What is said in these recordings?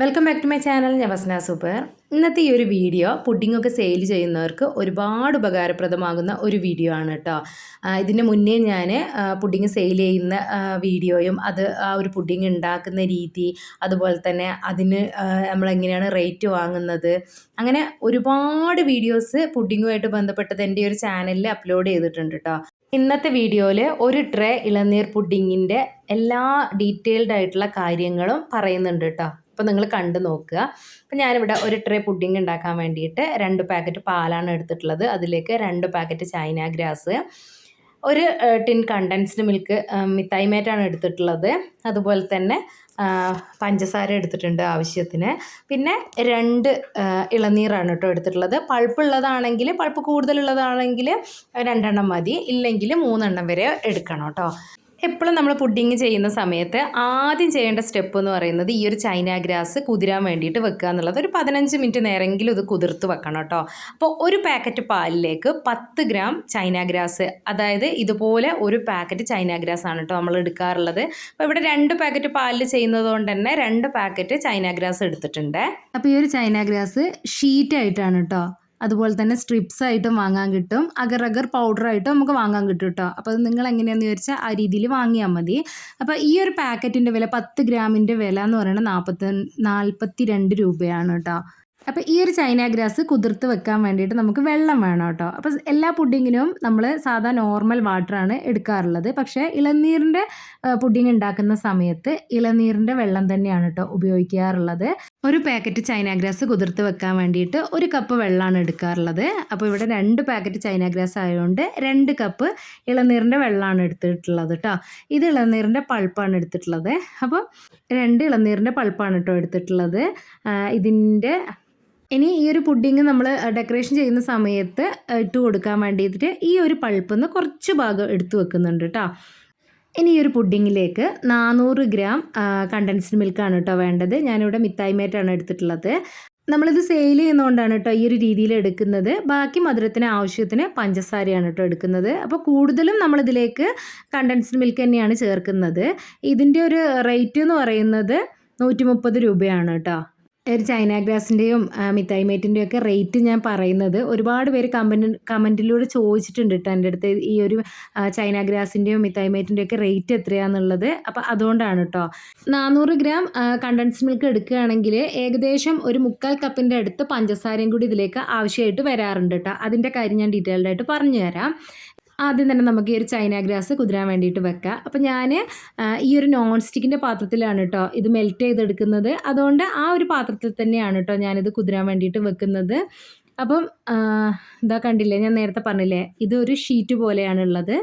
Welcome back to my channel. ഞാൻ Vasna super. ഇന്നത്തെ ഈ ഒരു വീഡിയോ പുഡിങ്ങൊക്കെ സെയിൽ ചെയ്യുന്നവർക്ക് ഒരുപാട് ഉപകാരപ്രദമാകുന്ന ഒരു വീഡിയോ ആണ് കേട്ടോ. ഇതിന് മുന്നേ ഞാൻ പുഡിങ് സെയിൽ ചെയ്യുന്ന വീഡിയോയും ആ ഒരു പുഡിങ് ഉണ്ടാക്കുന്ന രീതി, അതുപോലെ തന്നെ അതിന് നമ്മളെങ്ങനെയാണ് റേറ്റ് വാങ്ങുന്നത്, അങ്ങനെ ഒരുപാട് വീഡിയോസ് പുഡിങ്ങുമായിട്ട് ബന്ധപ്പെട്ടത് എൻ്റെ ഒരു ചാനലിൽ അപ്ലോഡ് ചെയ്തിട്ടുണ്ട് കേട്ടോ. ഇന്നത്തെ വീഡിയോയിൽ ഒരു ട്രേ ഇളനീർ പുഡിങ്ങിൻ്റെ എല്ലാ ഡീറ്റെയിൽഡ് ആയിട്ടുള്ള കാര്യങ്ങളും പറയുന്നുണ്ട് കേട്ടോ. അപ്പോൾ നിങ്ങൾ കണ്ടു നോക്കുക. അപ്പോൾ ഞാനിവിടെ ഒരു ട്രേ പുഡിംഗ് ഉണ്ടാക്കാൻ വേണ്ടിയിട്ട് 2 പാക്കറ്റ് പാലാണ് എടുത്തിട്ടുള്ളത്. അതിലേക്ക് 2 പാക്കറ്റ് ചൈന ഗ്രാസ്, ഒരു ടിൻ കണ്ടൻസ്ഡ് മിൽക്ക് മിഠായി മേറ്റാണ് എടുത്തിട്ടുള്ളത്. അതുപോലെ തന്നെ പഞ്ചസാര എടുത്തിട്ടുണ്ട് ആവശ്യത്തിന്. പിന്നെ 2 ഇളനീറാണ് കേട്ടോ എടുത്തിട്ടുള്ളത്. പൾപ്പ് കൂടുതലുള്ളതാണെങ്കിൽ 2 എണ്ണം മതി, ഇല്ലെങ്കിൽ 3 എണ്ണം വരെ എടുക്കണം കേട്ടോ. എപ്പോഴും നമ്മൾ പുഡിങ് ചെയ്യുന്ന സമയത്ത് ആദ്യം ചെയ്യേണ്ട സ്റ്റെപ്പ് എന്ന് പറയുന്നത് ഈ ഒരു ചൈന ഗ്രാസ് കുതിരാൻ വേണ്ടിയിട്ട് വെക്കുക എന്നുള്ളത്. ഒരു 15 മിനിറ്റ് നേരമെങ്കിലും ഇത് കുതിർത്ത് വെക്കണം കേട്ടോ. അപ്പോൾ ഒരു പാക്കറ്റ് പാലിലേക്ക് 10 ഗ്രാം ചൈന ഗ്രാസ്, അതായത് ഇതുപോലെ ഒരു പാക്കറ്റ് ചൈന ഗ്രാസ് ആണ് കേട്ടോ നമ്മൾ എടുക്കാറുള്ളത്. അപ്പോൾ ഇവിടെ 2 പാക്കറ്റ് പാലിൽ ചെയ്യുന്നത് കൊണ്ട് തന്നെ 2 പാക്കറ്റ് ചൈന ഗ്രാസ് എടുത്തിട്ടുണ്ട്. അപ്പോൾ ഈ ഒരു ചൈന ഗ്രാസ് ഷീറ്റായിട്ടാണ് കേട്ടോ. അതുപോലെ തന്നെ സ്ട്രിപ്സ് ആയിട്ടും വാങ്ങാൻ കിട്ടും, അഗർ പൗഡറായിട്ടും നമുക്ക് വാങ്ങാൻ കിട്ടും കേട്ടോ. അപ്പോൾ അത് നിങ്ങൾ എങ്ങനെയാണെന്ന് ചോദിച്ചാൽ ആ രീതിയിൽ വാങ്ങിയാൽ മതി. അപ്പോൾ ഈ ഒരു പാക്കറ്റിൻ്റെ വില 10 ഗ്രാമിൻ്റെ വില എന്ന് പറയുന്നത് 42 രൂപയാണ് കേട്ടോ. അപ്പോൾ ഈ ഒരു ചൈന ഗ്രാസ് കുതിർത്ത് വെക്കാൻ വേണ്ടിയിട്ട് നമുക്ക് വെള്ളം വേണം കേട്ടോ. അപ്പോൾ എല്ലാ പുഡിങ്ങിനും നമ്മൾ സാധാ നോർമൽ വാട്ടറാണ് എടുക്കാറുള്ളത്. പക്ഷേ ഇളനീരിൻ്റെ പുഡിങ് ഉണ്ടാക്കുന്ന സമയത്ത് ഇളനീരിൻ്റെ വെള്ളം തന്നെയാണ് കേട്ടോ ഉപയോഗിക്കാറുള്ളത്. ഒരു പാക്കറ്റ് ചൈന ഗ്രാസ് കുതിർത്ത് വെക്കാൻ വേണ്ടിയിട്ട് 1 കപ്പ് വെള്ളമാണ് എടുക്കാറുള്ളത്. അപ്പോൾ ഇവിടെ 2 പാക്കറ്റ് ചൈന ഗ്രാസ് ആയതുകൊണ്ട് 2 കപ്പ് ഇളനീരിൻ്റെ വെള്ളമാണ് എടുത്തിട്ടുള്ളത് കേട്ടോ. ഇത് ഇളനീരിൻ്റെ പൾപ്പാണ് എടുത്തിട്ടുള്ളത്. അപ്പോൾ 2 ഇളനീരിൻ്റെ പൾപ്പാണ് കേട്ടോ എടുത്തിട്ടുള്ളത്. ഇനി ഈ ഒരു പുഡിങ് നമ്മൾ ഡെക്കറേഷൻ ചെയ്യുന്ന സമയത്ത് ഇട്ട് കൊടുക്കാൻ വേണ്ടിയിട്ട് ഈ ഒരു പൾപ്പിൽ നിന്ന് കുറച്ച് ഭാഗം എടുത്ത് വെക്കുന്നുണ്ട് കേട്ടോ. ഇനി ഈ ഒരു പുഡിങ്ങിലേക്ക് 400 ഗ്രാം കണ്ടൻസ്ഡ് മിൽക്കാണ് കേട്ടോ വേണ്ടത്. ഞാനിവിടെ മിഠായി മേറ്റാണ് എടുത്തിട്ടുള്ളത്. നമ്മളിത് സെയിൽ ചെയ്യുന്നതുകൊണ്ടാണ് കേട്ടോ ഈ ഒരു രീതിയിൽ എടുക്കുന്നത്. ബാക്കി മധുരത്തിന് ആവശ്യത്തിന് പഞ്ചസാരയാണ് കേട്ടോ എടുക്കുന്നത്. അപ്പോൾ കൂടുതലും നമ്മളിതിലേക്ക് കണ്ടൻസ്ഡ് മിൽക്ക് തന്നെയാണ് ചേർക്കുന്നത്. ഇതിൻ്റെ ഒരു റേറ്റ് എന്ന് പറയുന്നത് 130 രൂപയാണ് കേട്ടോ. ഒരു ചൈന ഗ്രാസിൻ്റെയും മിഠായി മേറ്റിൻ്റെയും ഒക്കെ റേറ്റ് ഞാൻ പറയുന്നത് ഒരുപാട് പേര് കമൻറ്റിലൂടെ ചോദിച്ചിട്ടുണ്ട് കേട്ടോ എൻ്റെ അടുത്ത്, ഈ ഒരു ചൈന ഗ്രാസിൻ്റെയും മിഠായി മേറ്റിൻ്റെയും ഒക്കെ റേറ്റ് എത്രയാണെന്നുള്ളത്. അപ്പോൾ അതുകൊണ്ടാണ് കേട്ടോ. 400 ഗ്രാം കണ്ടൻസ്ഡ് മിൽക്ക് എടുക്കുകയാണെങ്കിൽ ഏകദേശം ഒരു 1/4 കപ്പിൻ്റെ അടുത്ത് പഞ്ചസാരയും കൂടി ഇതിലേക്ക് ആവശ്യമായിട്ട് വരാറുണ്ട് കേട്ടോ. അതിൻ്റെ കാര്യം ഞാൻ ഡീറ്റെയിൽഡ് ആയിട്ട് പറഞ്ഞു തരാം. ആദ്യം തന്നെ നമുക്ക് ഈ ഒരു ചൈന ഗ്രാസ് കുതിരാൻ വേണ്ടിയിട്ട് വെക്കാം. അപ്പോൾ ഞാൻ ഈ ഒരു നോൺ സ്റ്റിക്കിൻ്റെ പാത്രത്തിലാണ് കേട്ടോ ഇത് മെൽറ്റ് ചെയ്തെടുക്കുന്നത്. അതുകൊണ്ട് ആ ഒരു പാത്രത്തിൽ തന്നെയാണ് കേട്ടോ ഞാനിത് കുതിരാൻ വേണ്ടിയിട്ട് വെക്കുന്നത്. അപ്പം ഇതാ കണ്ടില്ലേ, ഞാൻ നേരത്തെ പറഞ്ഞില്ലേ ഇതൊരു ഷീറ്റ് പോലെയാണുള്ളത്.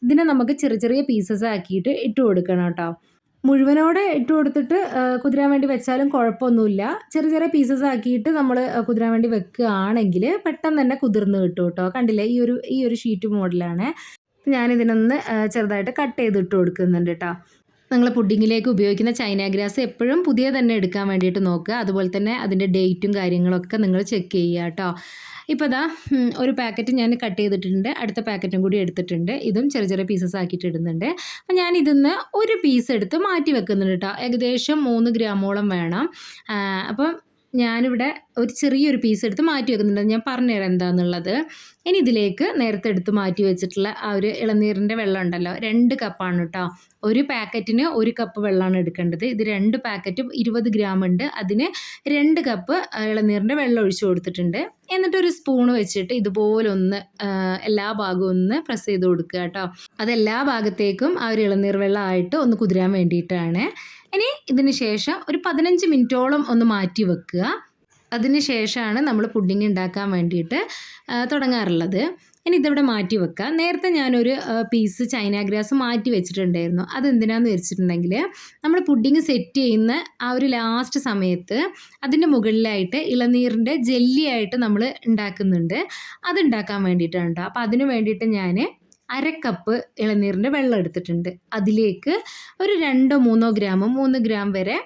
ഇതിനെ നമുക്ക് ചെറിയ ചെറിയ പീസസ് ആക്കിയിട്ട് ഇട്ട് കൊടുക്കണം കേട്ടോ. മുഴുവനോടെ ഇട്ട് കൊടുത്തിട്ട് കുതിരാൻ വേണ്ടി വെച്ചാലും കുഴപ്പമൊന്നുമില്ല. ചെറിയ ചെറിയ പീസസ് ആക്കിയിട്ട് നമ്മൾ കുതിരാൻ വേണ്ടി വെക്കുകയാണെങ്കിൽ പെട്ടെന്ന് തന്നെ കുതിർന്ന് കിട്ടും കേട്ടോ. കണ്ടില്ലേ ഈ ഒരു ഷീറ്റ് മോഡലാണ്. ഞാനിതിനൊന്ന് ചെറുതായിട്ട് കട്ട് ചെയ്തിട്ട് കൊടുക്കുന്നുണ്ട് കേട്ടോ. നിങ്ങൾ പുഡിങ്ങിലേക്ക് ഉപയോഗിക്കുന്ന ചൈന ഗ്രാസ് എപ്പോഴും പുതിയ തന്നെ എടുക്കാൻ വേണ്ടിയിട്ട് നോക്കുക. അതുപോലെ തന്നെ അതിൻ്റെ ഡേറ്റും കാര്യങ്ങളൊക്കെ നിങ്ങൾ ചെക്ക് ചെയ്യുക കേട്ടോ. ഇപ്പോൾ ഇതാ ഒരു പാക്കറ്റ് ഞാൻ കട്ട് ചെയ്തിട്ടുണ്ട്, അടുത്ത പാക്കറ്റും കൂടി എടുത്തിട്ടുണ്ട്. ഇതും ചെറിയ ചെറിയ പീസസ് ആക്കിയിട്ട് ഇടുന്നുണ്ട്. അപ്പോൾ ഞാൻ ഇതിന്ന് ഒരു പീസ് എടുത്ത് മാറ്റി വെക്കുന്നുണ്ട് കേട്ടോ. ഏകദേശം 3 ഗ്രാമോളം വേണം. അപ്പം ഞാനിവിടെ ഒരു ചെറിയൊരു പീസ് എടുത്ത് മാറ്റി വെക്കുന്നുണ്ട്. ഞാൻ പറഞ്ഞുതരാം എന്താണെന്നുള്ളത്. ഇനി ഇതിലേക്ക് നേരത്തെ എടുത്ത് മാറ്റി വെച്ചിട്ടുള്ള ആ ഒരു ഇളനീരിൻ്റെ വെള്ളം ഉണ്ടല്ലോ, 2 കപ്പാണ് കേട്ടോ. ഒരു പാക്കറ്റിന് 1 കപ്പ് വെള്ളമാണ് എടുക്കേണ്ടത്. ഇത് 2 പാക്കറ്റ് 20 ഗ്രാം ഉണ്ട്. അതിന് 2 കപ്പ് ഇളനീരിൻ്റെ വെള്ളം ഒഴിച്ചു കൊടുത്തിട്ടുണ്ട്. എന്നിട്ടൊരു സ്പൂണ് വെച്ചിട്ട് ഇതുപോലെ ഒന്ന് എല്ലാ ഭാഗവും ഒന്ന് പ്രസ് ചെയ്ത് കൊടുക്കുക കേട്ടോ. അതെല്ലാ ഭാഗത്തേക്കും ആ ഒരു ഇളനീർ വെള്ളമായിട്ട് ഒന്ന് കുതിരാൻ വേണ്ടിയിട്ടാണ്. ഇനി ഇതിന് ശേഷം ഒരു 15 മിനിറ്റോളം ഒന്ന് മാറ്റി വെക്കുക. അതിന് ശേഷമാണ് നമ്മൾ പുഡിങ് ഉണ്ടാക്കാൻ വേണ്ടിയിട്ട് തുടങ്ങാറുള്ളത്. ഇനി ഇതിവിടെ മാറ്റി വെക്കുക. നേരത്തെ ഞാനൊരു പീസ് ചൈന ഗ്രാസ് മാറ്റി വെച്ചിട്ടുണ്ടായിരുന്നു. അതെന്തിനാന്ന് വെച്ചിട്ടുണ്ടെങ്കിൽ നമ്മൾ പുഡിങ് സെറ്റ് ചെയ്യുന്ന ആ ഒരു ലാസ്റ്റ് സമയത്ത് അതിൻ്റെ മുകളിലായിട്ട് ഇളനീരിൻ്റെ ജെല്ലിയായിട്ട് നമ്മൾ ഉണ്ടാക്കുന്നുണ്ട്. അത് ഉണ്ടാക്കാൻ വേണ്ടിയിട്ടാണ് കേട്ടോ. അപ്പോൾ അതിന് വേണ്ടിയിട്ട് ഞാൻ 1/2 കപ്പ് ഇളനീരിൻ്റെ വെള്ളം എടുത്തിട്ടുണ്ട്. അതിലേക്ക് ഒരു 2-3 ഗ്രാം വരെ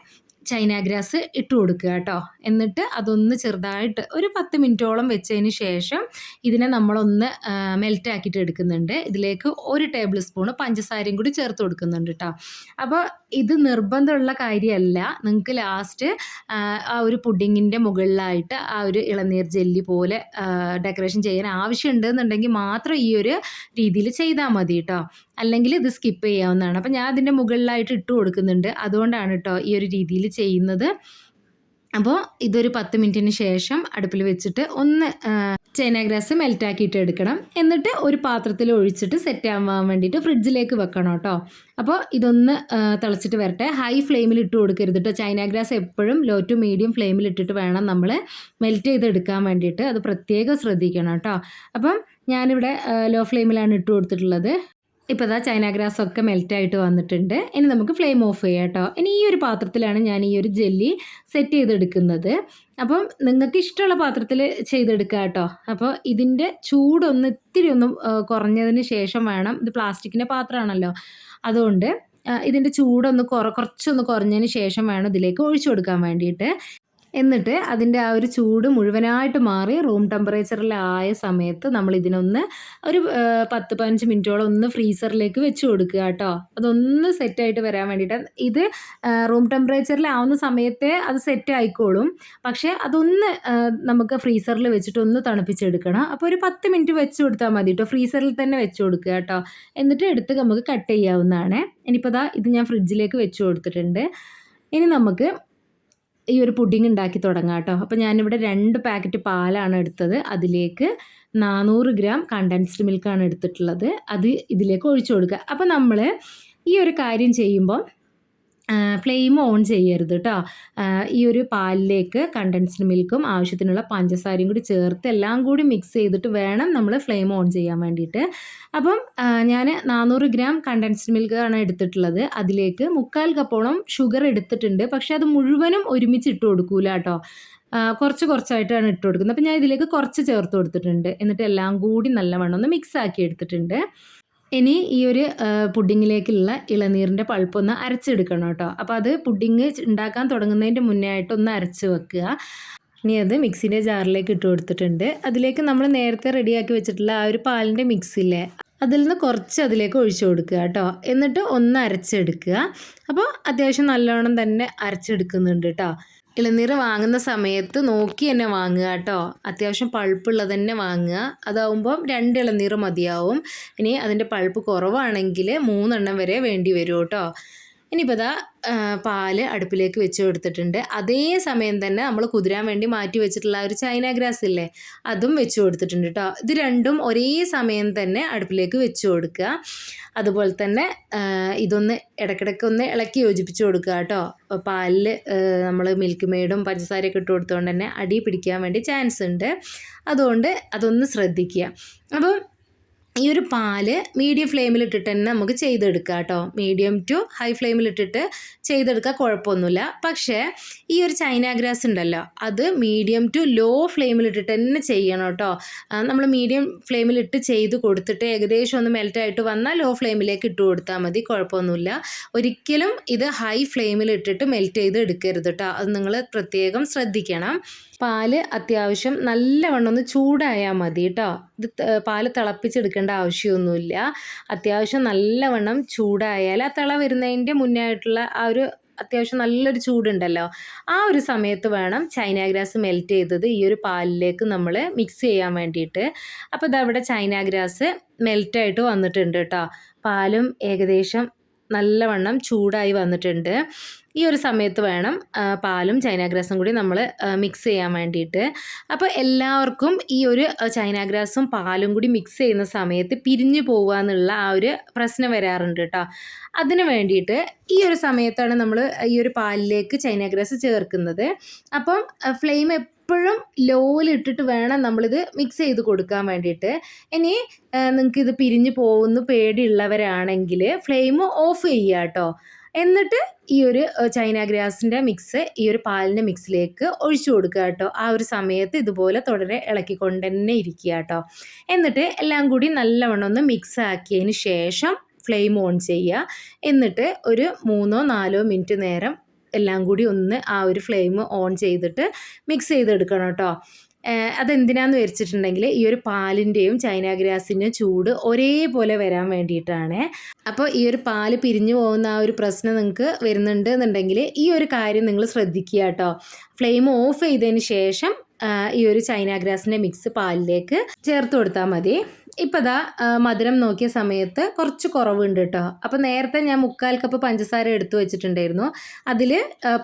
ചൈന ഗ്രാസ് ഇട്ട് കൊടുക്കുക കേട്ടോ. എന്നിട്ട് അതൊന്ന് ചെറുതായിട്ട് ഒരു 10 മിനിറ്റോളം വെച്ചതിന് ശേഷം ഇതിനെ നമ്മളൊന്ന് മെൽറ്റ് ആക്കിയിട്ട് എടുക്കുന്നുണ്ട്. ഇതിലേക്ക് 1 ടേബിൾ സ്പൂൺ പഞ്ചസാരയും കൂടി ചേർത്ത് കൊടുക്കുന്നുണ്ട് കേട്ടോ. അപ്പോൾ ഇത് നിർബന്ധമുള്ള കാര്യമല്ല. നിങ്ങൾക്ക് ലാസ്റ്റ് ആ ഒരു പുഡിങ്ങിൻ്റെ മുകളിലായിട്ട് ആ ഒരു ഇളനീർ ജെല്ലി പോലെ ഡെക്കറേഷൻ ചെയ്യാൻ ആവശ്യമുണ്ടെന്നുണ്ടെങ്കിൽ മാത്രം ഈ ഒരു രീതിയിൽ ചെയ്താൽ മതി കേട്ടോ. അല്ലെങ്കിൽ ഇത് സ്കിപ്പ് ചെയ്യാവുന്നതാണ്. അപ്പോൾ ഞാൻ അതിൻ്റെ മുകളിലായിട്ട് ഇട്ട് കൊടുക്കുന്നുണ്ട്. അതുകൊണ്ടാണ് കേട്ടോ ഈ ഒരു രീതിയിൽ ചെയ്യുന്നത്. അപ്പോൾ ഇതൊരു 10 മിനിറ്റിന് ശേഷം അടുപ്പിൽ വെച്ചിട്ട് ഒന്ന് ചൈന ഗ്രാസ് മെൽറ്റാക്കിയിട്ട് എടുക്കണം. എന്നിട്ട് ഒരു പാത്രത്തിൽ ഒഴിച്ചിട്ട് സെറ്റ് ആവാൻ വേണ്ടിയിട്ട് ഫ്രിഡ്ജിലേക്ക് വെക്കണം കേട്ടോ. അപ്പോൾ ഇതൊന്ന് തിളച്ചിട്ട് വരട്ടെ. ഹൈ ഫ്ലെയിമിൽ ഇട്ട് കൊടുക്കരുത് കേട്ടോ. ചൈന ഗ്രാസ് എപ്പോഴും ലോ ടു മീഡിയം ഫ്ലെയിമിൽ ഇട്ടിട്ട് വേണം നമ്മൾ മെൽറ്റ് ചെയ്തെടുക്കാൻ വേണ്ടിയിട്ട്. അത് പ്രത്യേകം ശ്രദ്ധിക്കണം കേട്ടോ. അപ്പം ഞാനിവിടെ ലോ ഫ്ലെയിമിലാണ് ഇട്ട് കൊടുത്തിട്ടുള്ളത്. ഇപ്പോൾ ഇതാ ചൈന ഗ്രാസ് ഒക്കെ മെൽറ്റായിട്ട് വന്നിട്ടുണ്ട്. ഇനി നമുക്ക് ഫ്ലെയിം ഓഫ് ചെയ്യാം കേട്ടോ. ഇനി ഈ ഒരു പാത്രത്തിലാണ് ഞാൻ ഈ ഒരു ജെല്ലി സെറ്റ് ചെയ്തെടുക്കുന്നത്. അപ്പം നിങ്ങൾക്ക് ഇഷ്ടമുള്ള പാത്രത്തിൽ ചെയ്തെടുക്കുക കേട്ടോ. അപ്പോൾ ഇതിൻ്റെ ചൂടൊന്ന് ഇത്തിരി ഒന്ന് കുറഞ്ഞതിന് ശേഷം വേണം. ഇത് പ്ലാസ്റ്റിക്കിൻ്റെ പാത്രമാണല്ലോ, അതുകൊണ്ട് ഇതിൻ്റെ ചൂടൊന്ന് കുറച്ചൊന്ന് കുറഞ്ഞതിന് ശേഷം വേണം ഇതിലേക്ക് ഒഴിച്ചു കൊടുക്കാൻ വേണ്ടിയിട്ട്. എന്നിട്ട് അതിൻ്റെ ആ ഒരു ചൂട് മുഴുവനായിട്ട് മാറി റൂം ടെമ്പറേച്ചറിലായ സമയത്ത് നമ്മൾ ഇതിനൊന്ന് ഒരു 10-15 മിനിറ്റോളം ഒന്ന് ഫ്രീസറിലേക്ക് വെച്ച് കൊടുക്കുക കേട്ടോ. അതൊന്ന് സെറ്റായിട്ട് വരാൻ വേണ്ടിയിട്ട്. ഇത് റൂം ടെമ്പറേച്ചറിലാവുന്ന സമയത്തെ അത് സെറ്റ് ആയിക്കോളും. പക്ഷേ അതൊന്ന് നമുക്ക് ഫ്രീസറിൽ വെച്ചിട്ട് ഒന്ന് തണുപ്പിച്ചെടുക്കണം. അപ്പോൾ ഒരു 10 മിനിറ്റ് വെച്ച് കൊടുത്താൽ മതി കേട്ടോ. ഫ്രീസറിൽ തന്നെ വെച്ച് കൊടുക്കുക കേട്ടോ. എന്നിട്ട് എടുത്ത് നമുക്ക് കട്ട് ചെയ്യാവുന്നതാണ്. ഇനിയിപ്പോൾ ദാ ഇത് ഞാൻ ഫ്രിഡ്ജിലേക്ക് വെച്ച് കൊടുത്തിട്ടുണ്ട്. ഇനി നമുക്ക് ഈ ഒരു പുഡിങ് ഉണ്ടാക്കി തുടങ്ങാം കേട്ടോ. അപ്പോൾ ഞാനിവിടെ 2 പാക്കറ്റ് പാലാണ് എടുത്തത്. അതിലേക്ക് 400 ഗ്രാം കണ്ടൻസ്ഡ് മിൽക്കാണ് എടുത്തിട്ടുള്ളത്. അത് ഇതിലേക്ക് ഒഴിച്ചു കൊടുക്കുക. അപ്പോൾ നമ്മൾ ഈ ഒരു കാര്യം ചെയ്യുമ്പോൾ ഫ്ലെയിം ഓൺ ചെയ്യരുത് കേട്ടോ. ഈ ഒരു പാലിലേക്ക് കണ്ടൻസ്ഡ് മിൽക്കും ആവശ്യത്തിനുള്ള പഞ്ചസാരയും കൂടി ചേർത്ത് എല്ലാം കൂടി മിക്സ് ചെയ്തിട്ട് വേണം നമ്മൾ ഫ്ലെയിം ഓൺ ചെയ്യാൻ വേണ്ടിയിട്ട്. അപ്പം ഞാൻ 400 ഗ്രാം കണ്ടൻസ്ഡ് മിൽക്കാണ് എടുത്തിട്ടുള്ളത്. അതിലേക്ക് 3/4 കപ്പോളം ഷുഗർ എടുത്തിട്ടുണ്ട്. പക്ഷേ അത് മുഴുവനും ഒരുമിച്ച് ഇട്ട് കൊടുക്കൂല കേട്ടോ. കുറച്ചായിട്ടാണ് ഇട്ട് കൊടുക്കുന്നത്. അപ്പോൾ ഞാൻ ഇതിലേക്ക് കുറച്ച് ചേർത്ത് കൊടുത്തിട്ടുണ്ട്. എന്നിട്ട് എല്ലാം കൂടി നല്ലവണ്ണം ഒന്ന് മിക്സ് ആക്കി എടുത്തിട്ടുണ്ട്. ഇനി ഈ ഒരു പുഡിങ്ങിലേക്കുള്ള ഇളനീരിൻ്റെ പൾപ്പൊന്ന് അരച്ചെടുക്കണം കേട്ടോ. അപ്പോൾ അത് പുഡിങ് ഉണ്ടാക്കാൻ തുടങ്ങുന്നതിൻ്റെ മുന്നേ ആയിട്ടൊന്ന് അരച്ച് വെക്കുക. ഇനി അത് മിക്സിൻ്റെ ജാറിലേക്ക് ഇട്ട് കൊടുത്തിട്ടുണ്ട്. അതിലേക്ക് നമ്മൾ നേരത്തെ റെഡിയാക്കി വെച്ചിട്ടുള്ള ആ ഒരു പാലിൻ്റെ മിക്സില്ലേ, അതിൽ നിന്ന് കുറച്ച് അതിലേക്ക് ഒഴിച്ചു കൊടുക്കുക കേട്ടോ. എന്നിട്ട് ഒന്ന് അരച്ചെടുക്കുക. അപ്പോൾ അത്യാവശ്യം നല്ലോണം തന്നെ അരച്ചെടുക്കുന്നുണ്ട് കേട്ടോ. ഇളനീർ വാങ്ങുന്ന സമയത്ത് നോക്കി തന്നെ വാങ്ങുക കേട്ടോ. അത്യാവശ്യം പൾപ്പുള്ളത് തന്നെ വാങ്ങുക. അതാവുമ്പം 2 ഇളനീർ മതിയാവും. ഇനി അതിൻ്റെ പൾപ്പ് കുറവാണെങ്കിൽ 3 എണ്ണം വരെ വേണ്ടി വരും കേട്ടോ. ഇനിയിപ്പോൾ ഇതാ പാല് അടുപ്പിലേക്ക് വെച്ച് കൊടുത്തിട്ടുണ്ട്. അതേ സമയം തന്നെ നമ്മൾ കുതിരാൻ വേണ്ടി മാറ്റി വെച്ചിട്ടുള്ള ഒരു ചൈന ഗ്രാസ് ഇല്ലേ, അതും വെച്ച് കൊടുത്തിട്ടുണ്ട് കേട്ടോ. ഇത് രണ്ടും ഒരേ സമയം തന്നെ അടുപ്പിലേക്ക് വെച്ച് കൊടുക്കുക. അതുപോലെ തന്നെ ഇതൊന്ന് ഇടയ്ക്കിടയ്ക്ക് ഇളക്കി യോജിപ്പിച്ച് കൊടുക്കുക കേട്ടോ. പാലിൽ നമ്മൾ മിൽക്ക് മെയ്ഡും പഞ്ചസാരയൊക്കെ ഇട്ട് കൊടുത്തുകൊണ്ട് തന്നെ അടി പിടിക്കാൻ വേണ്ടി ചാൻസ് ഉണ്ട്. അതുകൊണ്ട് അതൊന്ന് ശ്രദ്ധിക്കുക. അപ്പം ഈ ഒരു പാല് മീഡിയം ഫ്ലെയിമിലിട്ടിട്ട് തന്നെ നമുക്ക് ചെയ്തെടുക്കാം കേട്ടോ. മീഡിയം ടു ഹൈ ഫ്ലെയിമിലിട്ടിട്ട് ചെയ്തെടുക്കുക, കുഴപ്പമൊന്നുമില്ല. പക്ഷേ ഈ ഒരു ചൈന ഗ്രാസ് ഉണ്ടല്ലോ, അത് മീഡിയം ടു ലോ ഫ്ലെയിമിലിട്ടിട്ട് തന്നെ ചെയ്യണം കേട്ടോ. നമ്മൾ മീഡിയം ഫ്ലെയിമിലിട്ട് ചെയ്ത് കൊടുത്തിട്ട് ഏകദേശം ഒന്ന് മെൽറ്റായിട്ട് വന്നാൽ ലോ ഫ്ലെയിമിലേക്ക് ഇട്ട് കൊടുത്താൽ മതി, കുഴപ്പമൊന്നുമില്ല. ഒരിക്കലും ഇത് ഹൈ ഫ്ലെയിമിലിട്ടിട്ട് മെൽറ്റ് ചെയ്ത് എടുക്കരുത് കേട്ടോ. അത് നിങ്ങൾ പ്രത്യേകം ശ്രദ്ധിക്കണം. പാല് അത്യാവശ്യം നല്ലവണ്ണം ഒന്ന് ചൂടായാൽ മതി കേട്ടോ. ഇത് പാല് തിളപ്പിച്ചെടുക്കേണ്ട ആവശ്യമൊന്നുമില്ല. അത്യാവശ്യം നല്ലവണ്ണം ചൂടായാൽ ആ തിള വരുന്നതിൻ്റെ മുന്നേ ആയിട്ടുള്ള ആ ഒരു അത്യാവശ്യം നല്ലൊരു ചൂടുണ്ടല്ലോ, ആ ഒരു സമയത്ത് വേണം ചൈന ഗ്രാസ് മെൽറ്റ് ചെയ്തത് ഈ ഒരു പാലിലേക്ക് നമ്മൾ മിക്സ് ചെയ്യാൻ വേണ്ടിയിട്ട്. അപ്പോൾ ഇതവിടെ ചൈന ഗ്രാസ് മെൽറ്റായിട്ട് വന്നിട്ടുണ്ട് കേട്ടോ. പാലും ഏകദേശം നല്ലവണ്ണം ചൂടായി വന്നിട്ടുണ്ട്. ഈ ഒരു സമയത്ത് വേണം പാലും ചൈന ഗ്രാസും കൂടി നമ്മൾ മിക്സ് ചെയ്യാൻ വേണ്ടിയിട്ട്. അപ്പോൾ എല്ലാവർക്കും ഈ ഒരു ചൈന ഗ്രാസും പാലും കൂടി മിക്സ് ചെയ്യുന്ന സമയത്ത് പിരിഞ്ഞു പോകുക എന്നുള്ള ആ ഒരു പ്രശ്നം വരാറുണ്ട് കേട്ടോ. അതിന് വേണ്ടിയിട്ട് ഈ ഒരു സമയത്താണ് നമ്മൾ ഈ ഒരു പാലിലേക്ക് ചൈന ഗ്രാസ് ചേർക്കുന്നത്. അപ്പം ഫ്ലെയിം എപ്പോഴും ലോയിലിട്ടിട്ട് വേണം നമ്മളിത് മിക്സ് ചെയ്ത് കൊടുക്കാൻ വേണ്ടിയിട്ട്. ഇനി നിങ്ങൾക്കിത് പിരിഞ്ഞു പോകുന്ന പേടിയുള്ളവരാണെങ്കിൽ ഫ്ലെയിം ഓഫ് ചെയ്യുക കേട്ടോ. എന്നിട്ട് ഈ ഒരു ചൈന ഗ്രാസിൻ്റെ മിക്സ് ഈ ഒരു പാലിൻ്റെ മിക്സിലേക്ക് ഒഴിച്ചു കൊടുക്കുക കേട്ടോ. ആ ഒരു സമയത്ത് ഇതുപോലെ തുടരെ ഇളക്കിക്കൊണ്ട് തന്നെ ഇരിക്കുക കേട്ടോ. എന്നിട്ട് എല്ലാം കൂടി നല്ലവണ്ണം ഒന്ന് മിക്സ് ആക്കിയതിന് ശേഷം ഫ്ലെയിം ഓൺ ചെയ്യുക. എന്നിട്ട് ഒരു 3-4 മിനിറ്റ് നേരം എല്ലാം കൂടി ഒന്ന് ആ ഒരു ഫ്ലെയിം ഓൺ ചെയ്തിട്ട് മിക്സ് ചെയ്തെടുക്കണം കേട്ടോ. അതെന്തിനാന്ന് വെച്ചിട്ടുണ്ടെങ്കിൽ ഈ ഒരു പാലിൻ്റെയും ചൈന ഗ്രാസിൻ്റെയും ചൂട് ഒരേപോലെ വരാൻ വേണ്ടിയിട്ടാണ്. അപ്പോൾ ഈ ഒരു പാല് പിരിഞ്ഞു പോകുന്ന ആ ഒരു പ്രശ്നം നിങ്ങൾക്ക് വരുന്നുണ്ട് എന്നുണ്ടെങ്കിൽ ഈ ഒരു കാര്യം നിങ്ങൾ ശ്രദ്ധിക്കുക കേട്ടോ. ഫ്ലെയിം ഓഫ് ചെയ്തതിന് ശേഷം ഈ ഒരു ചൈന ഗ്രാസിൻ്റെ മിക്സ് പാലിലേക്ക് ചേർത്ത് കൊടുത്താൽ മതി. ഇപ്പോൾ ദാ മധുരം നോക്കിയ സമയത്ത് കുറച്ച് കുറവുണ്ട് കേട്ടോ. അപ്പോൾ നേരത്തെ ഞാൻ 3/4 കപ്പ് പഞ്ചസാര എടുത്തു വെച്ചിട്ടുണ്ടായിരുന്നു. അതിൽ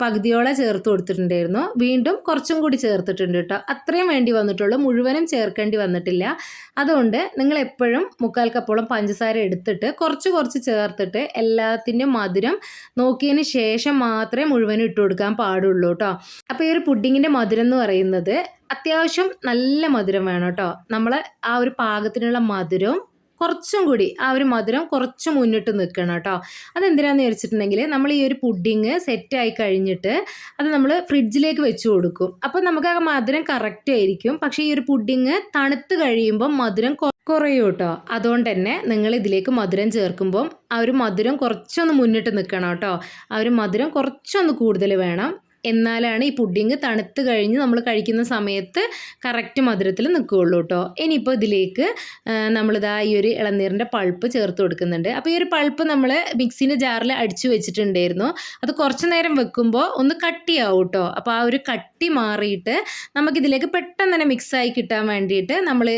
പകുതിയോളം ചേർത്ത് കൊടുത്തിട്ടുണ്ടായിരുന്നു. വീണ്ടും കുറച്ചും കൂടി ചേർത്തിട്ടുണ്ട് കേട്ടോ. അത്രയും വേണ്ടി വന്നിട്ടുള്ളൂ, മുഴുവനും ചേർക്കേണ്ടി വന്നിട്ടില്ല. അതുകൊണ്ട് നിങ്ങൾ എപ്പോഴും 3/4 കപ്പോളം പഞ്ചസാര എടുത്തിട്ട് കുറച്ച് ചേർത്തിട്ട് എല്ലാത്തിൻ്റെയും മധുരം നോക്കിയതിന് ശേഷം മാത്രമേ മുഴുവനും ഇട്ട് കൊടുക്കാൻ പാടുള്ളൂ കേട്ടോ. അപ്പോൾ ഈ ഒരു പുഡിങ്ങിൻ്റെ മധുരം എന്ന് പറയുന്നത് അത്യാവശ്യം നല്ല മധുരം വേണം കേട്ടോ. നമ്മൾ ആ ഒരു പാകത്തിനുള്ള മധുരവും കുറച്ചും കൂടി ആ ഒരു മധുരം കുറച്ച് മുന്നിട്ട് നിൽക്കണം കേട്ടോ. അതെന്തിനാന്ന് വിചാരിച്ചിട്ടുണ്ടെങ്കിൽ നമ്മൾ ഈ ഒരു പുഡിങ് സെറ്റായി കഴിഞ്ഞിട്ട് അത് നമ്മൾ ഫ്രിഡ്ജിലേക്ക് വെച്ച് കൊടുക്കും. അപ്പോൾ നമുക്ക് ആ മധുരം കറക്റ്റ് ആയിരിക്കും. പക്ഷേ ഈ ഒരു പുഡിങ് തണുത്ത് കഴിയുമ്പോൾ മധുരം കുറയും കേട്ടോ. അതുകൊണ്ട് തന്നെ നിങ്ങൾ ഇതിലേക്ക് മധുരം ചേർക്കുമ്പം ആ ഒരു മധുരം കുറച്ചൊന്ന് മുന്നിട്ട് നിൽക്കണം കേട്ടോ. ആ ഒരു മധുരം കുറച്ചൊന്ന് കൂടുതൽ വേണം. എന്നാലാണ് ഈ പുഡിങ് തണുത്ത് കഴിഞ്ഞ് നമ്മൾ കഴിക്കുന്ന സമയത്ത് കറക്റ്റ് മധുരത്തിൽ നിൽക്കുകയുള്ളൂ കേട്ടോ. ഇനിയിപ്പോൾ ഇതിലേക്ക് നമ്മളിതാ ഈ ഒരു ഇളനീരിൻ്റെ പൾപ്പ് ചേർത്ത് കൊടുക്കുന്നുണ്ട്. അപ്പോൾ ഈ ഒരു പൾപ്പ് നമ്മൾ മിക്സിൻ്റെ ജാറിൽ അടിച്ചു വെച്ചിട്ടുണ്ടായിരുന്നു. അത് കുറച്ച് നേരം വെക്കുമ്പോൾ ഒന്ന് കട്ടിയാവും കേട്ടോ. അപ്പോൾ ആ ഒരു കട്ടി മാറിയിട്ട് നമുക്കിതിലേക്ക് പെട്ടെന്ന് തന്നെ മിക്സായി കിട്ടാൻ വേണ്ടിയിട്ട് നമ്മൾ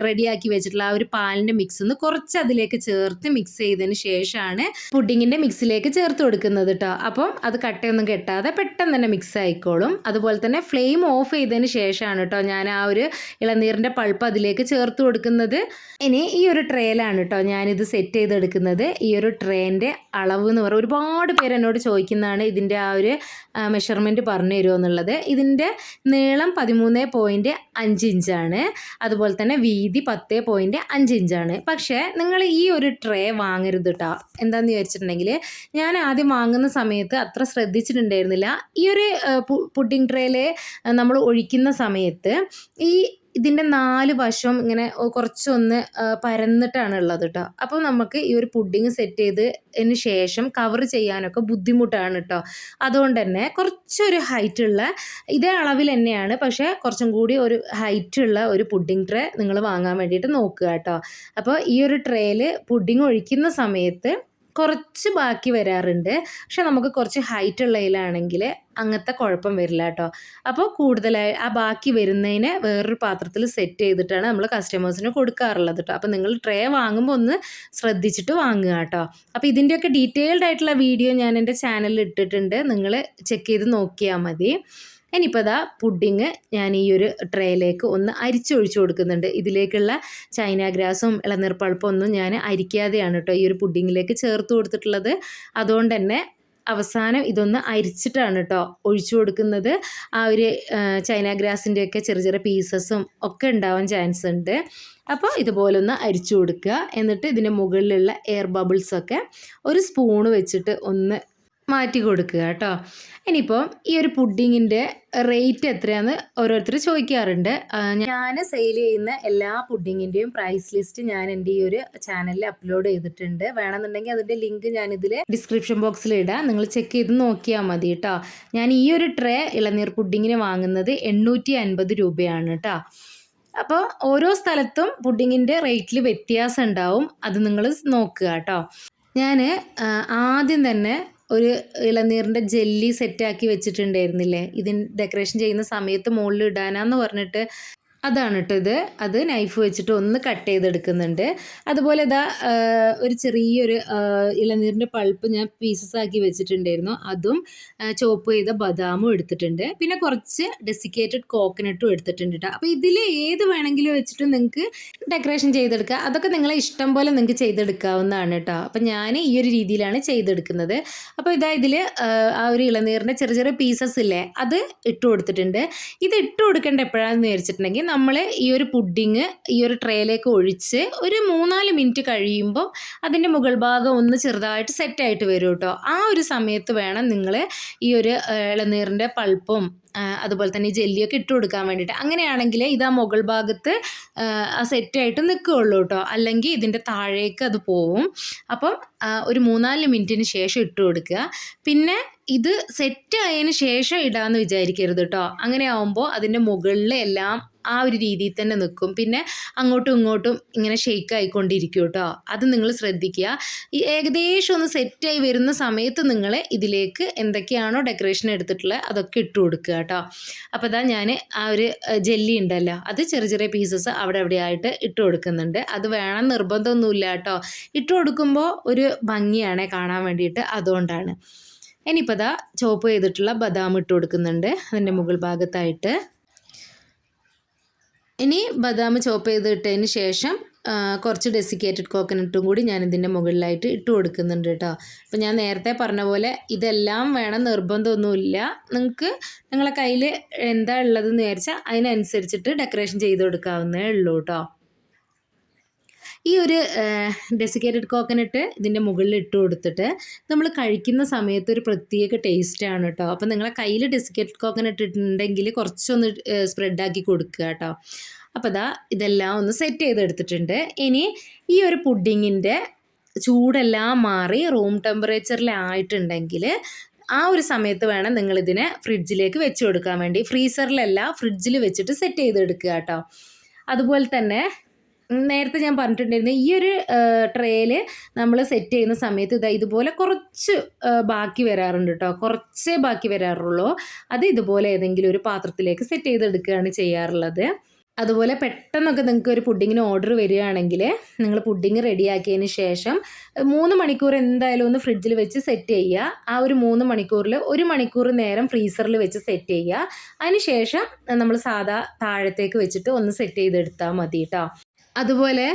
റെഡിയാക്കി വെച്ചിട്ടുള്ള ആ ഒരു പാലിൻ്റെ മിക്സ് ഒന്ന് കുറച്ച് അതിലേക്ക് ചേർത്ത് മിക്സ് ചെയ്തതിന് ശേഷമാണ് പുഡിങ്ങിൻ്റെ മിക്സിലേക്ക് ചേർത്ത് കൊടുക്കുന്നത് കേട്ടോ. അപ്പം അത് കട്ടയൊന്നും കെട്ടാതെ പെട്ടെന്ന് തന്നെ മിക്സ് ആയിക്കോളും. അതുപോലെ തന്നെ ഫ്ലെയിം ഓഫ് ചെയ്തതിന് ശേഷമാണ് കേട്ടോ ഞാൻ ആ ഒരു ഇളനീരിൻ്റെ പൾപ്പ് അതിലേക്ക് ചേർത്ത് കൊടുക്കുന്നത്. ഇനി ഈ ഒരു ട്രേയിലാണ് കേട്ടോ ഞാനിത് സെറ്റ് ചെയ്തെടുക്കുന്നത്. ഈ ഒരു ട്രേൻ്റെ അളവ് എന്ന് പറയുന്നത് ഒരുപാട് പേര് എന്നോട് ചോദിക്കുന്നതാണ് ഇതിൻ്റെ ആ ഒരു മെഷർമെൻറ്റ് പറഞ്ഞു തരുമോ എന്നുള്ളത്. ഇതിൻ്റെ നീളം 13.5 ഇഞ്ചാണ്. അതുപോലെ തന്നെ വീതി 10.5 ഇഞ്ചാണ്. പക്ഷേ നിങ്ങൾ ഈ ഒരു ട്രേ വാങ്ങരുത് കേട്ടോ. എന്താണെന്ന് വിചാരിച്ചിട്ടുണ്ടെങ്കിൽ ഞാൻ ആദ്യം വാങ്ങുന്ന സമയത്ത് അത്ര ശ്രദ്ധിച്ചിട്ടുണ്ടായിരുന്നില്ല. ഈ ഒരു പുഡിംഗ് ട്രേയിൽ നമ്മൾ ഒഴിക്കുന്ന സമയത്ത് ഇതിൻ്റെ 4 വശം ഇങ്ങനെ കുറച്ചൊന്ന് പരന്നിട്ടാണ് ഉള്ളത് കേട്ടോ. അപ്പോൾ നമുക്ക് ഈ ഒരു പുഡിങ് സെറ്റ് ചെയ്തതിന് ശേഷം കവർ ചെയ്യാനൊക്കെ ബുദ്ധിമുട്ടാണ് കേട്ടോ. അതുകൊണ്ട് തന്നെ കുറച്ചൊരു ഹൈറ്റുള്ള ഇതേ അളവിൽ തന്നെയാണ്, പക്ഷേ കുറച്ചും കൂടി ഒരു ഹൈറ്റുള്ള ഒരു പുഡിങ് ട്രേ നിങ്ങൾ വാങ്ങാൻ വേണ്ടിയിട്ട് നോക്കുക കേട്ടോ. അപ്പോൾ ഈ ഒരു ട്രേയിൽ പുഡിങ് ഒഴിക്കുന്ന സമയത്ത് കുറച്ച് ബാക്കി വരാറുണ്ട്. പക്ഷെ നമുക്ക് കുറച്ച് ഹൈറ്റ് ഉള്ളതിലാണെങ്കിൽ അങ്ങനത്തെ കുഴപ്പം വരില്ല കേട്ടോ. അപ്പോൾ കൂടുതലായി ആ ബാക്കി വരുന്നതിനെ വേറൊരു പാത്രത്തിൽ സെറ്റ് ചെയ്തിട്ടാണ് നമ്മൾ കസ്റ്റമേഴ്സിന് കൊടുക്കാറുള്ളത് കേട്ടോ. അപ്പോൾ നിങ്ങൾ ട്രേ വാങ്ങുമ്പോൾ ഒന്ന് ശ്രദ്ധിച്ചിട്ട് വാങ്ങുക കേട്ടോ. അപ്പോൾ ഇതിൻ്റെയൊക്കെ ഡീറ്റെയിൽഡ് ആയിട്ടുള്ള വീഡിയോ ഞാൻ എൻ്റെ ചാനലിൽ ഇട്ടിട്ടുണ്ട്, നിങ്ങൾ ചെക്ക് ചെയ്ത് നോക്കിയാൽ മതി. ഇനിയിപ്പോൾ ദാ പുഡിങ് ഞാൻ ഈ ഒരു ട്രേയിലേക്ക് ഒന്ന് അരിച്ചൊഴിച്ച് കൊടുക്കുന്നുണ്ട്. ഇതിലേക്കുള്ള ചൈന ഗ്രാസും ഇളനീർ പൾപ്പും ഒന്നും ഞാൻ അരിക്കാതെയാണ് കേട്ടോ ഈ ഒരു പുഡിങ്ങിലേക്ക് ചേർത്ത് കൊടുത്തിട്ടുള്ളത്. അതുകൊണ്ട് തന്നെ അവസാനം ഇതൊന്ന് അരിച്ചിട്ടാണ് കേട്ടോ ഒഴിച്ചു കൊടുക്കുന്നത്. ആ ഒരു ചൈന ഗ്രാസിൻ്റെയൊക്കെ ചെറിയ പീസസും ഒക്കെ ഉണ്ടാവാൻ ചാൻസ് ഉണ്ട്. അപ്പോൾ ഇതുപോലെ ഒന്ന് അരിച്ചു കൊടുക്കുക. എന്നിട്ട് ഇതിൻ്റെ മുകളിലുള്ള എയർ ബബിൾസൊക്കെ ഒരു സ്പൂണ് വെച്ചിട്ട് ഒന്ന് മാറ്റി കൊടുക്കുക കേട്ടോ. ഇനിയിപ്പോൾ ഈ ഒരു പുഡിങ്ങിൻ്റെ റേറ്റ് എത്രയാണെന്ന് ഓരോരുത്തർ ചോദിക്കാറുണ്ട്. ഞാൻ സെയിൽ ചെയ്യുന്ന എല്ലാ പുഡിങ്ങിൻ്റെയും പ്രൈസ് ലിസ്റ്റ് ഞാൻ എൻ്റെ ഈ ഒരു ചാനലിൽ അപ്ലോഡ് ചെയ്തിട്ടുണ്ട്. വേണമെന്നുണ്ടെങ്കിൽ അതിൻ്റെ ലിങ്ക് ഞാനിതിൽ ഡിസ്ക്രിപ്ഷൻ ബോക്സിൽ ഇടാം, നിങ്ങൾ ചെക്ക് ചെയ്ത് നോക്കിയാൽ മതി കേട്ടോ. ഞാൻ ഈ ഒരു ട്രേ ഇളനീർ പുഡിങ്ങിന് വാങ്ങുന്നത് 850 രൂപയാണ് കേട്ടോ. അപ്പോൾ ഓരോ സ്ഥലത്തും പുഡിങ്ങിൻ്റെ റേറ്റിൽ വ്യത്യാസം ഉണ്ടാവും, അത് നിങ്ങൾ നോക്കുക കേട്ടോ. ഞാൻ ആദ്യം തന്നെ ഒരു ഇളനീരിൻ്റെ ജെല്ലി സെറ്റാക്കി വെച്ചിട്ടുണ്ടായിരുന്നില്ലേ, ഇതിന് ഡെക്കറേഷൻ ചെയ്യുന്ന സമയത്ത് മുകളിൽ ഇടാനാന്ന് പറഞ്ഞിട്ട്, അതാണ് കേട്ടോ ഇത്. അത് നൈഫ് വെച്ചിട്ട് ഒന്ന് കട്ട് ചെയ്തെടുക്കുന്നുണ്ട്. അതുപോലെ ഇതാ ഒരു ചെറിയൊരു ഇളനീരിൻ്റെ പൾപ്പ് ഞാൻ പീസസ് ആക്കി വെച്ചിട്ടുണ്ടായിരുന്നു, അതും ചോപ്പ് ചെയ്ത ബദാമും എടുത്തിട്ടുണ്ട്. പിന്നെ കുറച്ച് ഡെസിക്കേറ്റഡ് കോക്കനട്ടും എടുത്തിട്ടുണ്ട് കേട്ടോ. അപ്പോൾ ഇതിൽ ഏത് വേണമെങ്കിലും വെച്ചിട്ട് നിങ്ങൾക്ക് ഡെക്കറേഷൻ ചെയ്തെടുക്കുക. അതൊക്കെ നിങ്ങളെ ഇഷ്ടം പോലെ നിങ്ങൾക്ക് ചെയ്തെടുക്കാവുന്നതാണ് കേട്ടോ. അപ്പോൾ ഞാൻ ഈ ഒരു രീതിയിലാണ് ചെയ്തെടുക്കുന്നത്. അപ്പോൾ ഇതാ ഇതിൽ ആ ഒരു ഇളനീരിൻ്റെ ചെറിയ പീസസ് ഇല്ലേ, അത് ഇട്ട് കൊടുത്തിട്ടുണ്ട്. ഇത് ഇട്ട് കൊടുക്കേണ്ട എപ്പോഴാണെന്ന് വിചാരിച്ചിട്ടുണ്ടെങ്കിൽ നമ്മൾ ഈ ഒരു പുഡിങ് ഈ ഒരു ട്രേയിലേക്ക് ഒഴിച്ച് ഒരു 3-4 മിനിറ്റ് കഴിയുമ്പോൾ അതിൻ്റെ മുകൾ ഭാഗം ഒന്ന് ചെറുതായിട്ട് സെറ്റായിട്ട് വരും കേട്ടോ. ആ ഒരു സമയത്ത് വേണം നിങ്ങൾ ഈ ഒരു ഇളനീരിൻ്റെ പൾപ്പും അതുപോലെ തന്നെ ഈ ജെല്ലിയൊക്കെ ഇട്ട് കൊടുക്കാൻ വേണ്ടിയിട്ട്. അങ്ങനെയാണെങ്കിൽ ഇത് ആ മുകൾ ഭാഗത്ത് ആ സെറ്റായിട്ട് നിൽക്കുകയുള്ളൂ കേട്ടോ, അല്ലെങ്കിൽ ഇതിൻ്റെ താഴേക്ക് അത് പോവും. അപ്പം ഒരു 3-4 മിനിറ്റിന് ശേഷം ഇട്ട് കൊടുക്കുക. പിന്നെ ഇത് സെറ്റ് ആയതിന് ശേഷം ഇടാമെന്ന് വിചാരിക്കരുത് കേട്ടോ. അങ്ങനെ ആവുമ്പോൾ അതിൻ്റെ മുകളിൽ എല്ലാം ആ ഒരു രീതിയിൽ തന്നെ നിൽക്കും. പിന്നെ അങ്ങോട്ടും ഇങ്ങോട്ടും ഇങ്ങനെ ഷെയ്ക്ക് ആയിക്കൊണ്ടിരിക്കും കേട്ടോ. അത് നിങ്ങൾ ശ്രദ്ധിക്കുക. ഈ ഏകദേശം ഒന്ന് സെറ്റായി വരുന്ന സമയത്ത് നിങ്ങൾ ഇതിലേക്ക് എന്തൊക്കെയാണോ ഡെക്കറേഷൻ എടുത്തിട്ടുള്ളത് അതൊക്കെ ഇട്ട് കൊടുക്കുക കേട്ടോ. അപ്പോൾ ഇതാ ഞാൻ ആ ഒരു ജെല്ലി ഉണ്ടല്ലോ, അത് ചെറിയ ചെറിയ പീസസ് അവിടെ എവിടെയായിട്ട് ഇട്ട് കൊടുക്കുന്നുണ്ട്. അത് വേണം നിർബന്ധമൊന്നുമില്ല കേട്ടോ. ഇട്ട് കൊടുക്കുമ്പോൾ ഒരു ഭംഗിയാണ് കാണാൻ വേണ്ടിയിട്ട്, അതുകൊണ്ടാണ്. ഇനിയിപ്പോൾ ഇതാ ചോപ്പ് ചെയ്തിട്ടുള്ള ബദാം ഇട്ട് കൊടുക്കുന്നുണ്ട് അതിൻ്റെ മുകൾ ഭാഗത്തായിട്ട്. ഇനി ബദാം ചോപ്പ് ചെയ്തിട്ടതിന് ശേഷം കുറച്ച് ഡെസിക്കേറ്റഡ് കോക്കനട്ടും കൂടി ഞാൻ ഇതിൻ്റെ മുകളിലായിട്ട് ഇട്ട് കൊടുക്കുന്നുണ്ട് കേട്ടോ. അപ്പോൾ ഞാൻ നേരത്തെ പറഞ്ഞ പോലെ ഇതെല്ലാം വേണം നിർബന്ധമൊന്നുമില്ല. നിങ്ങൾക്ക് നിങ്ങളെ കയ്യിൽ എന്താ ഉള്ളതെന്ന് വിചാരിച്ചാൽ അതിനനുസരിച്ചിട്ട് ഡെക്കറേഷൻ ചെയ്ത് കൊടുക്കാവുന്നേ ഉള്ളൂ കേട്ടോ. ഈ ഒരു ഡെസിക്കേറ്റഡ് കോക്കനട്ട് ഇതിൻ്റെ മുകളിൽ ഇട്ട് കൊടുത്തിട്ട് നമ്മൾ കഴിക്കുന്ന സമയത്ത് ഒരു പ്രത്യേക ടേസ്റ്റാണ് കേട്ടോ. അപ്പോൾ നിങ്ങളെ കയ്യിൽ ഡെസിക്കേറ്റഡ് കോക്കനട്ട് ഉണ്ടെങ്കിൽ കുറച്ചൊന്ന് സ്പ്രെഡാക്കി കൊടുക്കുക കേട്ടോ. അപ്പോൾ ഇതെല്ലാം ഒന്ന് സെറ്റ് ചെയ്തെടുത്തിട്ടുണ്ട്. ഇനി ഈ ഒരു പുഡിങ്ങിൻ്റെ ചൂടെല്ലാം മാറി റൂം ടെമ്പറേച്ചറിലായിട്ടുണ്ടെങ്കിൽ ആ ഒരു സമയത്ത് വേണം നിങ്ങളിതിനെ ഫ്രിഡ്ജിലേക്ക് വെച്ച് കൊടുക്കാൻ വേണ്ടി. ഫ്രീസറിലല്ല, ഫ്രിഡ്ജിൽ വെച്ചിട്ട് സെറ്റ് ചെയ്തെടുക്കുക കേട്ടോ. അതുപോലെ തന്നെ നേരത്തെ ഞാൻ പറഞ്ഞിട്ടുണ്ടായിരുന്നു, ഈ ഒരു ട്രേയിൽ നമ്മൾ സെറ്റ് ചെയ്യുന്ന സമയത്ത് ഇതുപോലെ കുറച്ച് ബാക്കി വരാറുണ്ട് കേട്ടോ. കുറച്ചേ ബാക്കി വരാറുള്ളൂ. അത് ഇതുപോലെ ഏതെങ്കിലും ഒരു പാത്രത്തിലേക്ക് സെറ്റ് ചെയ്തെടുക്കുകയാണ് ചെയ്യാറുള്ളത്. അതുപോലെ പെട്ടെന്നൊക്കെ നിങ്ങൾക്ക് ഒരു പുഡിങ്ങിന് ഓർഡർ വരികയാണെങ്കിൽ നിങ്ങൾ പുഡിങ് റെഡിയാക്കിയതിന് ശേഷം 3 മണിക്കൂർ എന്തായാലും ഒന്ന് ഫ്രിഡ്ജിൽ വെച്ച് സെറ്റ് ചെയ്യുക. ആ ഒരു 3 മണിക്കൂറിൽ 1 മണിക്കൂർ നേരം ഫ്രീസറിൽ വെച്ച് സെറ്റ് ചെയ്യുക. അതിന് ശേഷം നമ്മൾ സാധാ താഴത്തേക്ക് വെച്ചിട്ട് ഒന്ന് സെറ്റ് ചെയ്തെടുത്താൽ മതി കേട്ടോ. അതുപോലെ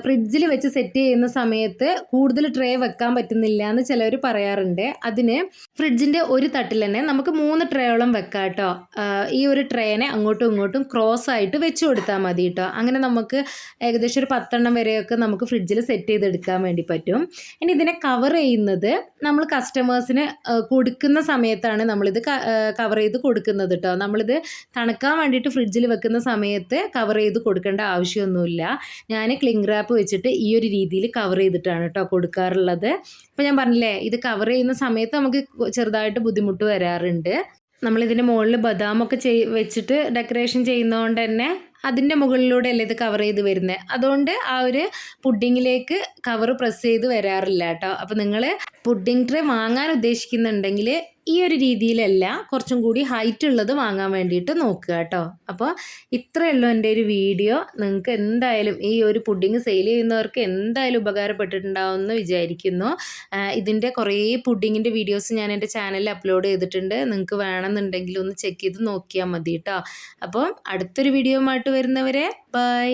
ഫ്രിഡ്ജിൽ വെച്ച് സെറ്റ് ചെയ്യുന്ന സമയത്ത് കൂടുതൽ ട്രേ വെക്കാൻ പറ്റുന്നില്ല എന്ന് ചിലവർ പറയാറുണ്ട്. അതിന് ഫ്രിഡ്ജിൻ്റെ ഒരു തട്ടിൽ തന്നെ നമുക്ക് 3 ട്രേയോളം വെക്കാം കേട്ടോ. ഈ ഒരു ട്രേനെ അങ്ങോട്ടും ഇങ്ങോട്ടും ക്രോസ് ആയിട്ട് വെച്ച് കൊടുത്താൽ മതി കേട്ടോ. അങ്ങനെ നമുക്ക് ഏകദേശം ഒരു 10 എണ്ണം വരെയൊക്കെ നമുക്ക് ഫ്രിഡ്ജിൽ സെറ്റ് ചെയ്തെടുക്കാൻ വേണ്ടി പറ്റും. ഇനി ഇതിനെ കവർ ചെയ്യുന്നത് നമ്മൾ കസ്റ്റമേഴ്സിന് കൊടുക്കുന്ന സമയത്താണ് നമ്മളിത് കവർ ചെയ്ത് കൊടുക്കുന്നത് കേട്ടോ. നമ്മളിത് തണുക്കാൻ വേണ്ടിയിട്ട് ഫ്രിഡ്ജിൽ വെക്കുന്ന സമയത്ത് കവർ ചെയ്ത് കൊടുക്കേണ്ട ആവശ്യമൊന്നുമില്ല. ഞാൻ ക്ലിംഗ് റാപ്പ് വെച്ചിട്ട് ഈ ഒരു രീതിയിൽ കവർ ചെയ്തിട്ടാണ് കേട്ടോ കൊടുക്കാറുള്ളത്. അപ്പോൾ ഞാൻ പറഞ്ഞില്ലേ, ഇത് കവർ ചെയ്യുന്ന സമയത്ത് നമുക്ക് ചെറുതായിട്ട് ബുദ്ധിമുട്ട് വരാറുണ്ട്. നമ്മളിതിൻ്റെ മുകളിൽ ബദാമൊക്കെ വെച്ചിട്ട് ഡെക്കറേഷൻ ചെയ്യുന്നതുകൊണ്ട് തന്നെ അതിൻ്റെ മുകളിലൂടെ അല്ലേ ഇത് കവർ ചെയ്ത് വരുന്നത്. അതുകൊണ്ട് ആ ഒരു പുഡിങ്ങിലേക്ക് കവർ പ്രസ് ചെയ്ത് വരാറില്ല കേട്ടോ. അപ്പോൾ നിങ്ങൾ പുഡിംഗ് ട്രേ വാങ്ങാൻ ഉദ്ദേശിക്കുന്നുണ്ടെങ്കിൽ ഈ ഒരു രീതിയിലല്ല, കുറച്ചും കൂടി ഹൈറ്റ് ഉള്ളത് വാങ്ങാൻ വേണ്ടിയിട്ട് നോക്കുക കേട്ടോ. അപ്പോൾ ഇത്രയേ ഉള്ളൂ എൻ്റെ ഒരു വീഡിയോ. നിങ്ങൾക്ക് എന്തായാലും ഈ ഒരു പുഡിങ് സെയിൽ ചെയ്യുന്നവർക്ക് എന്തായാലും ഉപകാരപ്പെട്ടിട്ടുണ്ടാവുമെന്ന് വിചാരിക്കുന്നു. ഇതിൻ്റെ കുറേ പുഡിങ്ങിൻ്റെ വീഡിയോസ് ഞാൻ എൻ്റെ ചാനലിൽ അപ്ലോഡ് ചെയ്തിട്ടുണ്ട്. നിങ്ങൾക്ക് വേണമെന്നുണ്ടെങ്കിൽ ഒന്ന് ചെക്ക് ചെയ്ത് നോക്കിയാൽ മതി കേട്ടോ. അപ്പം അടുത്തൊരു വീഡിയോയുമായിട്ട് വരുന്നവരെ ബൈ.